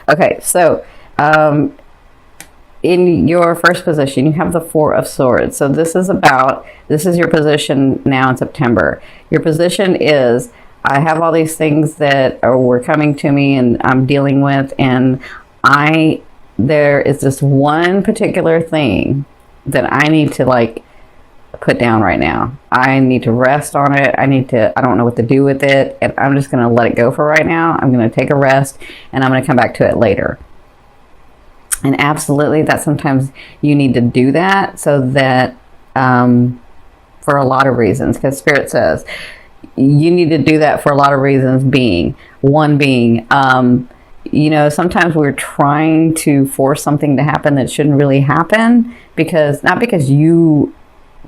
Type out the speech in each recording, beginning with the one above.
Okay, so in your first position, you have the Four of Swords. So this is your position now in September. Your position is, I have all these things that were coming to me and I'm dealing with, and there is this one particular thing that I need to like put down right now. I need to rest on it. I don't know what to do with it, and I'm just going to let it go for right now. I'm going to take a rest, and I'm going to come back to it later. And absolutely, that sometimes you need to do that, so that for a lot of reasons, because Spirit says you need to do that for a lot of reasons. Sometimes we're trying to force something to happen that shouldn't really happen, not because you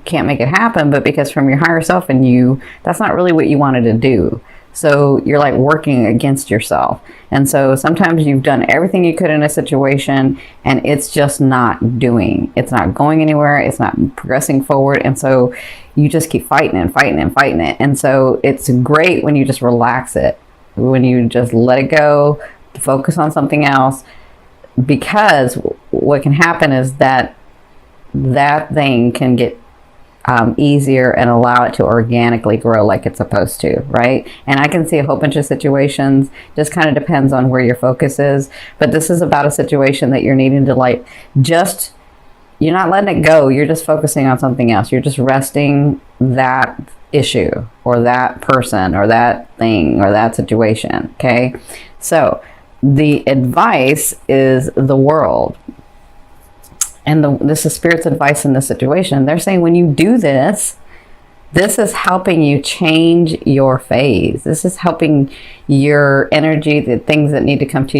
can't make it happen, but because from your higher self and you, that's not really what you wanted to do. So you're like working against yourself. And so sometimes you've done everything you could in a situation, and it's just not it's not going anywhere. It's not progressing forward. And so you just keep fighting it. And so it's great when you just relax it, when you just let it go, focus on something else, because what can happen is that thing can get easier and allow it to organically grow like it's supposed to, right? And I can see a whole bunch of situations, just kind of depends on where your focus is, but this is about a situation that you're needing to you're not letting it go, you're just focusing on something else. You're just resting that issue or that person or that thing or that situation, okay? So the advice is the World. And this is Spirit's advice in this situation. They're saying when you do this is helping you change your phase. This is helping your energy, the things that need to come to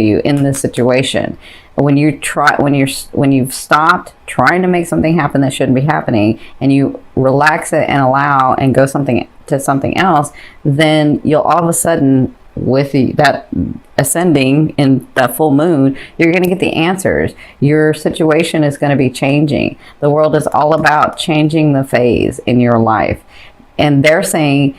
you in this situation. When you've stopped trying to make something happen that shouldn't be happening, and you relax it and allow and go to something else, then you'll all of a sudden, with that ascending in that full moon, you're going to get the answers. Your situation is going to be changing. The World is all about changing the phase in your life. And they're saying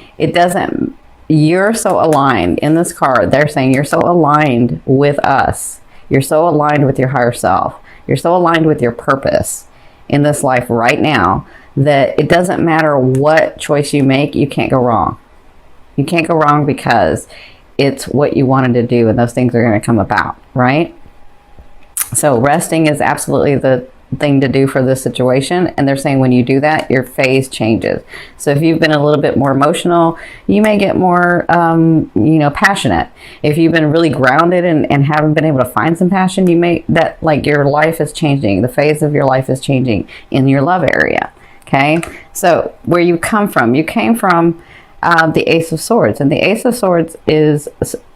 you're so aligned in this card. They're saying you're so aligned with us. You're so aligned with your higher self. You're so aligned with your purpose in this life right now that it doesn't matter what choice you make, you can't go wrong. You can't go wrong because it's what you wanted to do, and those things are going to come about, right? So resting is absolutely the thing to do for this situation, and they're saying when you do that, your phase changes. So if you've been a little bit more emotional, you may get more passionate. If you've been really grounded and haven't been able to find some passion, your life is changing. The phase of your life is changing in your love area. Okay, so where you come from, you came from the Ace of Swords, and the Ace of Swords is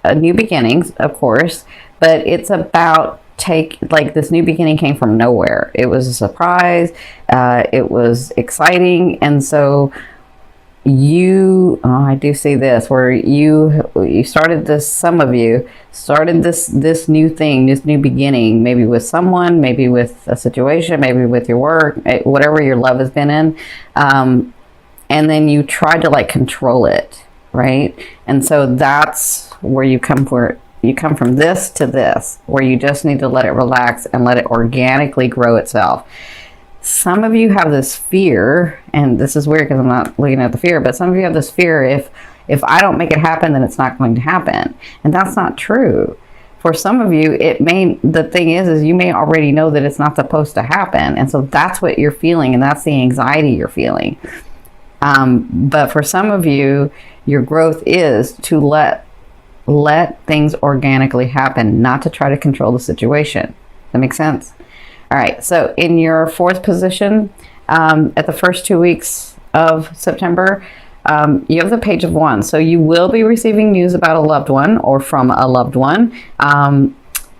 a new beginnings, of course, but it's about this new beginning came from nowhere. It was a surprise. It was exciting. And so I do see this where you started this, some of you started this new thing, this new beginning, maybe with someone, maybe with a situation, maybe with your work, whatever your love has been in. And then you tried to control it, right? And so that's where you come from this to this, where you just need to let it relax and let it organically grow itself. Some of you have this fear, and this is weird because I'm not looking at the fear, but some of you have this fear, if I don't make it happen, then it's not going to happen. And that's not true. For some of you, the thing is you may already know that it's not supposed to happen. And so that's what you're feeling, and that's the anxiety you're feeling. But for some of you, your growth is to let things organically happen, not to try to control the situation. That makes sense? All right. So in your fourth position, at the first 2 weeks of September, you have the Page of Wands. So you will be receiving news about a loved one or from a loved one.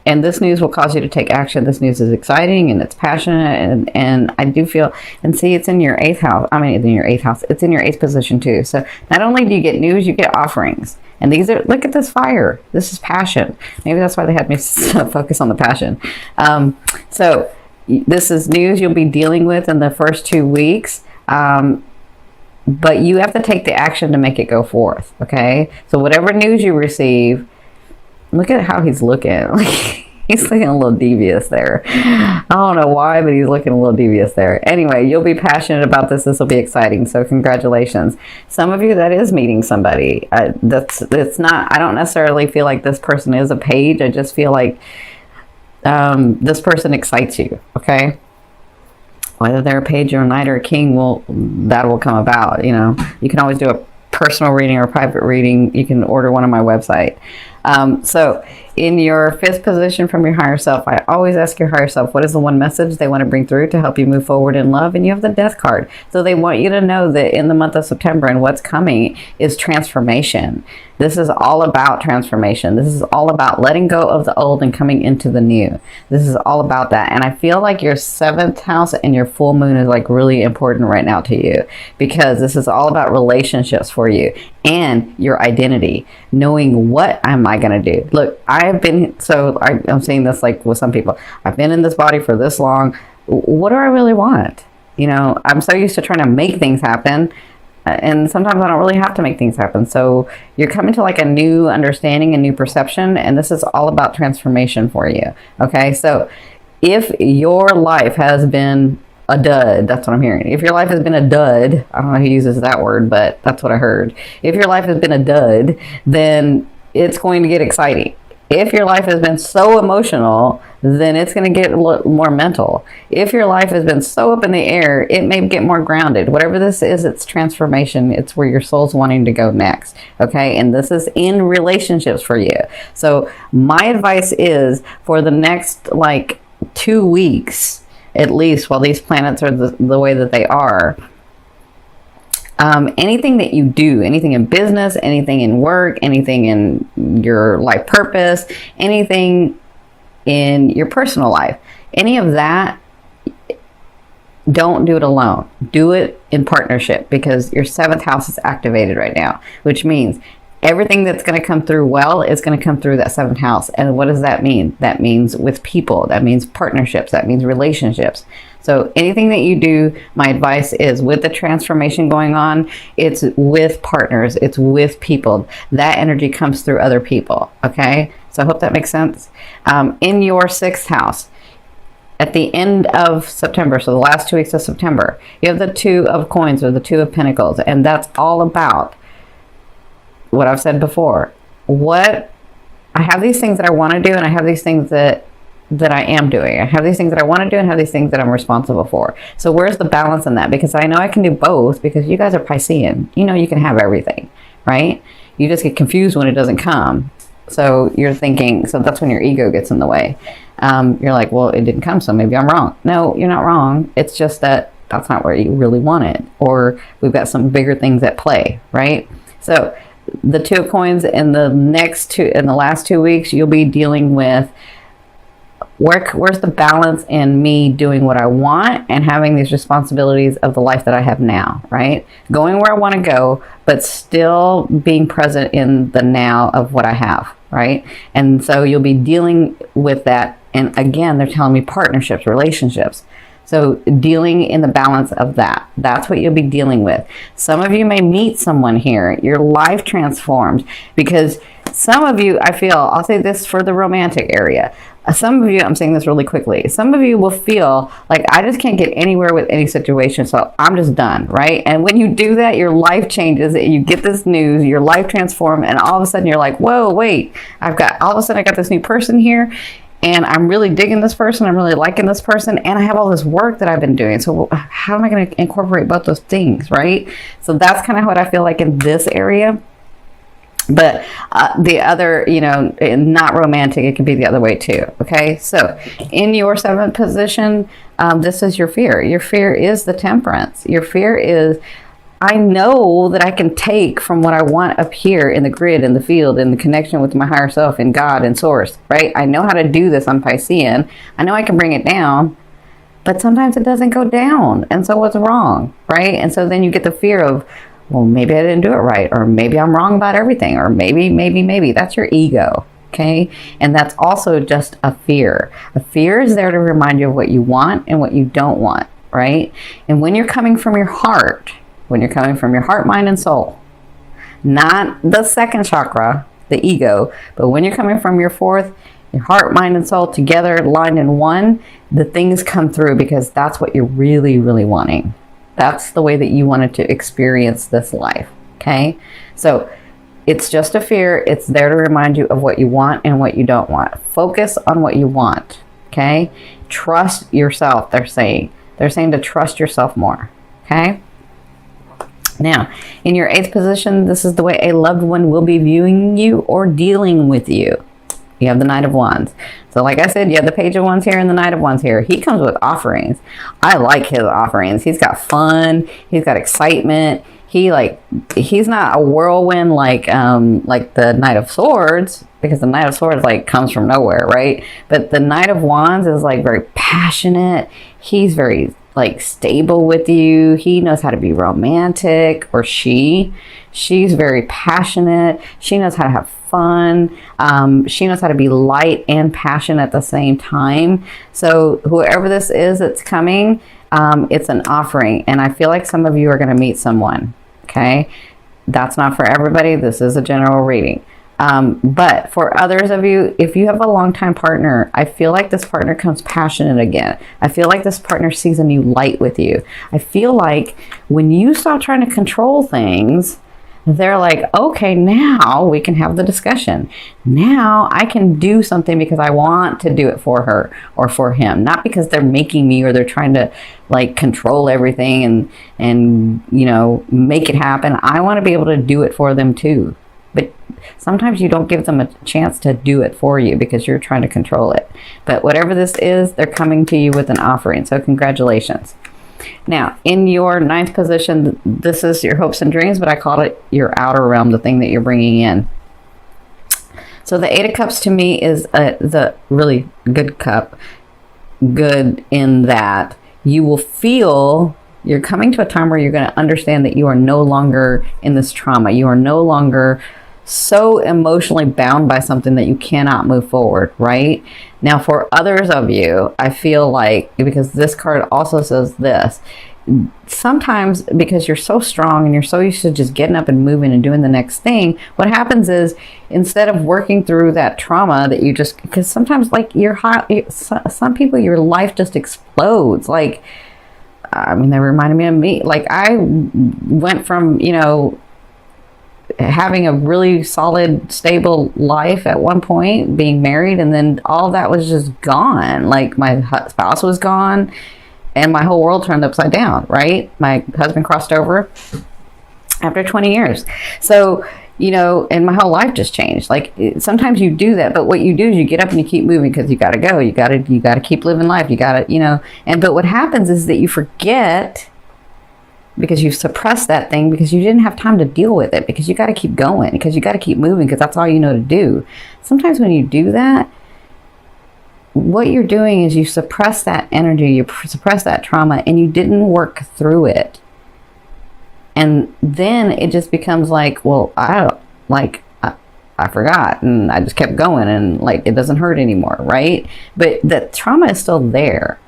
And this news will cause you to take action. This news is exciting and it's passionate. And I do feel, and see, it's in your eighth house. It's in your eighth position too. So not only do you get news, you get offerings. And these are, look at this fire. This is passion. Maybe that's why they had me focus on the passion. So this is news you'll be dealing with in the first 2 weeks. But you have to take the action to make it go forth. Okay. So whatever news you receive, Look at how he's looking. Like, he's looking a little devious there. I don't know why, but he's looking a little devious there. Anyway, you'll be passionate about this. This will be exciting. So congratulations. Some of you, that is meeting somebody. It's not, I don't necessarily feel like this person is a page. I just feel like this person excites you. Okay. Whether they're a page or a knight or a king, that will come about. You know, you can always do a personal reading or private reading. You can order one on my website. So in your 5th position from your higher self, I always ask your higher self, what is the one message they want to bring through to help you move forward in love? And you have the Death card. So they want you to know that in the month of September and what's coming is transformation. This is all about transformation. This is all about letting go of the old and coming into the new. This is all about that. And I feel like your 7th house and your full moon is like really important right now to you, because this is all about relationships for you and your identity, knowing what am I going to do. Look, I'm saying this like with some people, I've been in this body for this long. What do I really want? You know, I'm so used to trying to make things happen. And sometimes I don't really have to make things happen. So you're coming to like a new understanding, a new perception, and this is all about transformation for you. Okay, so if your life has been a dud, that's what I'm hearing. If your life has been a dud, I don't know who uses that word, but that's what I heard. If your life has been a dud, then it's going to get exciting. If your life has been so emotional, then it's going to get more mental. If your life has been so up in the air, it may get more grounded. Whatever this is, it's transformation. It's where your soul's wanting to go next. Okay. And this is in relationships for you. So my advice is for the next like 2 weeks, at least, while these planets are the way that they are, anything that you do, anything in business, anything in work, anything in your life purpose, anything in your personal life, any of that, don't do it alone. Do it in partnership, because your 7th house is activated right now, which means everything that's going to come through well is going to come through that 7th house. And what does that mean? That means with people. That means partnerships. That means relationships. So anything that you do, my advice is, with the transformation going on, it's with partners. It's with people. That energy comes through other people. Okay? So I hope that makes sense. In your 6th house, at the end of September, so the last 2 weeks of September, you have the 2 of coins, or the 2 of pentacles. And that's all about what I've said before. I have these things that I want to do, and I have these things that I am doing. I have these things that I want to do, and have these things that I'm responsible for. So where's the balance in that? Because I know I can do both, because you guys are Piscean. You know you can have everything, right? You just get confused when it doesn't come. So you're thinking, so that's when your ego gets in the way. You're like, well, it didn't come, so maybe I'm wrong. No, you're not wrong. It's just that that's not where you really want it. Or we've got some bigger things at play, right? So the 2 of coins in the last 2 weeks, you'll be dealing with where's the balance in me doing what I want and having these responsibilities of the life that I have now, right? Going where I want to go, but still being present in the now of what I have, right? And so you'll be dealing with that. And again, they're telling me partnerships, relationships. So dealing in the balance of that. That's what you'll be dealing with. Some of you may meet someone here. Your life transforms, because some of you, I feel, I'll say this for the romantic area. Some of you, I'm saying this really quickly, some of you will feel like, I just can't get anywhere with any situation, so I'm just done, right? And when you do that, your life changes. You get this news, your life transforms, and all of a sudden you're like, whoa, wait, I got this new person here, and I'm really digging this person, I'm really liking this person, and I have all this work that I've been doing. So how am I going to incorporate both those things, right? So that's kind of what I feel like in this area. But the other, not romantic, it can be the other way too. Okay, so in your 7th position, this is your fear. Your fear is the Temperance. Your fear is, I know that I can take from what I want up here in the grid, in the field, in the connection with my higher self, in God, and source, right? I know how to do this. I'm Piscean. I know I can bring it down, but sometimes it doesn't go down. And so what's wrong, right? And so then you get the fear of, well, maybe I didn't do it right, or maybe I'm wrong about everything, or maybe. That's your ego, okay? And that's also just a fear. A fear is there to remind you of what you want and what you don't want, right? And when you're coming from your heart, mind, and soul, not the 2nd chakra, the ego. But when you're coming from your fourth, your heart, mind, and soul together, aligned in one, the things come through because that's what you're really, really wanting. That's the way that you wanted to experience this life, okay? So it's just a fear. It's there to remind you of what you want and what you don't want. Focus on what you want, okay? Trust yourself, they're saying. They're saying to trust yourself more, okay? Now, in your eighth position, this is the way a loved one will be viewing you or dealing with you. You have the Knight of Wands. So like I said, you have the Page of Wands here and the Knight of Wands here. He comes with offerings. I like his offerings. He's got fun. He's got excitement. He's not a whirlwind like the Knight of Swords, because the Knight of Swords like comes from nowhere, right? But the Knight of Wands is like very passionate. He's very like stable with you. He knows how to be romantic, or she's very passionate. She knows how to have fun. She knows how to be light and passionate at the same time. So whoever this is that's coming, it's an offering. And I feel like some of you are going to meet someone, okay? That's not for everybody. This is a general reading. But for others of you, if you have a longtime partner, I feel like this partner comes passionate again. I feel like this partner sees a new light with you. I feel like when you stop trying to control things, they're like, okay, now we can have the discussion. Now I can do something because I want to do it for her or for him, not because they're making me or they're trying to like control everything and you know, make it happen. I want to be able to do it for them too. But sometimes you don't give them a chance to do it for you because you're trying to control it. But whatever this is, they're coming to you with an offering. So congratulations. Now, in your ninth position, this is your hopes and dreams, but I call it your outer realm, the thing that you're bringing in. So the Eight of Cups to me is the really good cup. Good in that you will feel you're coming to a time where you're going to understand that you are no longer in this trauma. You are no longer so emotionally bound by something that you cannot move forward, right? Now, for others of you, I feel like, because this card also says this, sometimes because you're so strong and you're so used to just getting up and moving and doing the next thing, what happens is instead of working through that trauma that you just, because sometimes like some people, your life just explodes. Like, I mean, they reminded me of me. Like I went from, you know, having a really solid, stable life at one point, being married, and then all that was just gone. Like my spouse was gone and my whole world turned upside down, right? My husband crossed over after 20 years. So, you know, and my whole life just changed. Like sometimes you do that, but what you do is you get up and you keep moving because you got to go. You got to keep living life. You got to, you know, but what happens is that you forget, because you suppress that thing because you didn't have time to deal with it, because you got to keep going, because you got to keep moving, because that's all you know to do. Sometimes when you do that, what you're doing is you suppress that energy, you suppress that trauma, and you didn't work through it. And then it just becomes like, well, I forgot, and I just kept going, and like it doesn't hurt anymore, right? But the trauma is still there.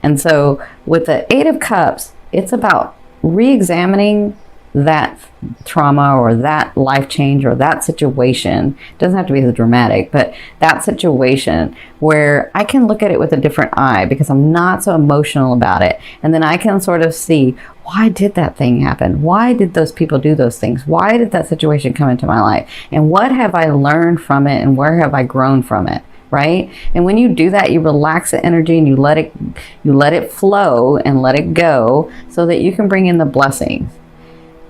And so with the Eight of Cups, it's about re-examining that trauma or that life change or that situation. It doesn't have to be as dramatic, but that situation where I can look at it with a different eye because I'm not so emotional about it. And then I can sort of see, why did that thing happen? Why did those people do those things? Why did that situation come into my life? And what have I learned from it, and where have I grown from it? Right? And when you do that, you relax the energy and you let it flow and let it go so that you can bring in the blessings.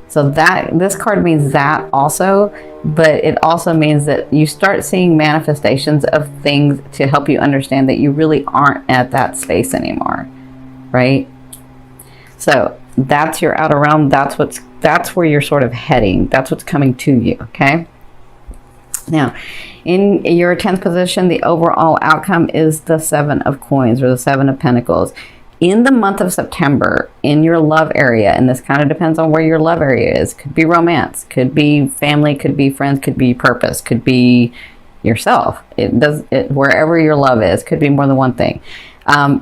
So that this card means that also, but it also means that you start seeing manifestations of things to help you understand that you really aren't at that space anymore, right? So that's your outer realm. That's where you're sort of heading. That's what's coming to you, okay? Now, in your 10th position, the overall outcome is the Seven of Coins, or the Seven of Pentacles. In the month of September, in your love area, and this kind of depends on where your love area is, could be romance, could be family, could be friends, could be purpose, could be yourself. Wherever your love is, could be more than one thing.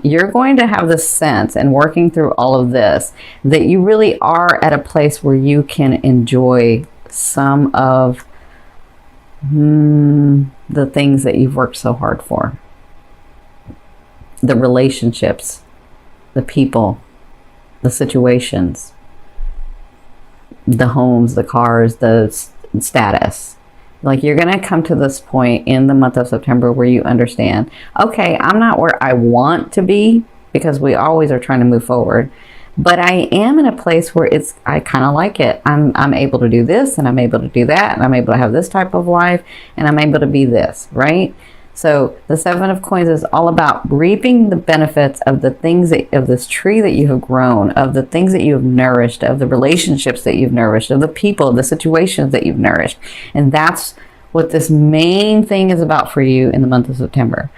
You're going to have this sense, and working through all of this, that you really are at a place where you can enjoy some of The things that you've worked so hard for. The relationships, the people, the situations, the homes, the cars, the status. Like, you're going to come to this point in the month of September where you understand, okay, I'm not where I want to be, because we always are trying to move forward, but I am in a place where I kind of like it. I'm able to do this, and I'm able to do that, and I'm able to have this type of life, and I'm able to be this, right? So the Seven of Coins is all about reaping the benefits of the things of this tree that you have grown, of the things that you have nourished, of the relationships that you've nourished, of the people, the situations that you've nourished. And that's what this main thing is about for you in the month of September.